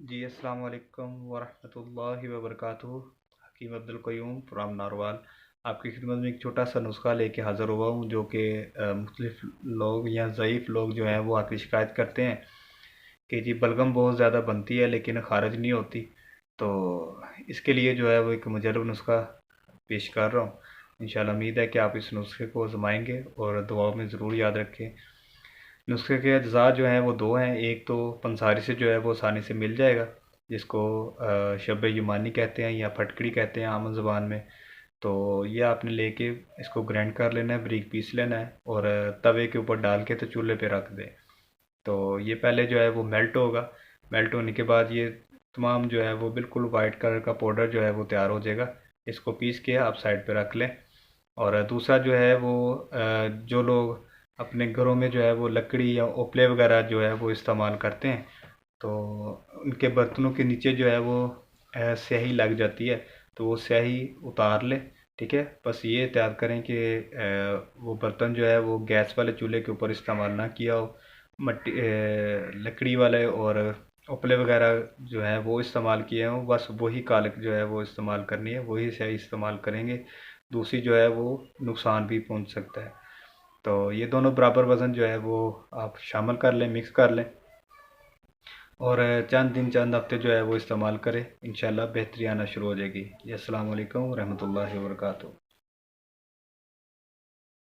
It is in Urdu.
جی السلام علیکم ورحمۃ اللہ وبرکاتہ۔ حکیم عبدالقیوم فرام ناروال آپ کی خدمت میں ایک چھوٹا سا نسخہ لے کے حاضر ہوا ہوں، جو کہ مختلف لوگ یا ضعیف لوگ جو ہیں وہ آ کے شکایت کرتے ہیں کہ جی بلغم بہت زیادہ بنتی ہے لیکن خارج نہیں ہوتی۔ تو اس کے لیے جو ہے وہ ایک مجرب نسخہ پیش کر رہا ہوں۔ انشاءاللہ امید ہے کہ آپ اس نسخے کو آزمائیں گے اور دعاؤں میں ضرور یاد رکھیں۔ نسخے کے اجزاء جو ہیں وہ دو ہیں، ایک تو پنساری سے جو ہے وہ آسانی سے مل جائے گا، جس کو شب یمانی کہتے ہیں یا پھٹکڑی کہتے ہیں عام زبان میں۔ تو یہ آپ نے لے کے اس کو گرائنڈ کر لینا ہے، بریک پیس لینا ہے اور توے کے اوپر ڈال کے تو چولہے پہ رکھ دیں۔ تو یہ پہلے جو ہے وہ میلٹ ہوگا، میلٹ ہونے کے بعد یہ تمام جو ہے وہ بالکل وائٹ کلر کا پاؤڈر جو ہے وہ تیار ہو جائے گا۔ اس کو پیس کے آپ سائڈ پہ رکھ لیں۔ اور دوسرا جو ہے وہ جو لوگ اپنے گھروں میں جو ہے وہ لکڑی یا اوپلے وغیرہ جو ہے وہ استعمال کرتے ہیں، تو ان کے برتنوں کے نیچے جو ہے وہ سیاہی لگ جاتی ہے، تو وہ سیاہی اتار لیں۔ ٹھیک ہے، بس یہ احتیاط کریں کہ وہ برتن جو ہے وہ گیس والے چولہے کے اوپر استعمال نہ کیا ہو، مٹی لکڑی والے اور اوپلے وغیرہ جو ہیں وہ استعمال کیے ہوں، بس وہی کالک جو ہے وہ استعمال کرنی ہے، وہی سیاہی استعمال کریں گے، دوسری جو ہے وہ نقصان بھی پہنچ سکتا ہے۔ تو یہ دونوں برابر وزن جو ہے وہ آپ شامل کر لیں، مکس کر لیں اور چند دن چند ہفتے جو ہے وہ استعمال کریں، انشاءاللہ بہتری آنا شروع ہو جائے گی۔ جی السلام علیکم ورحمۃ اللہ وبرکاتہ۔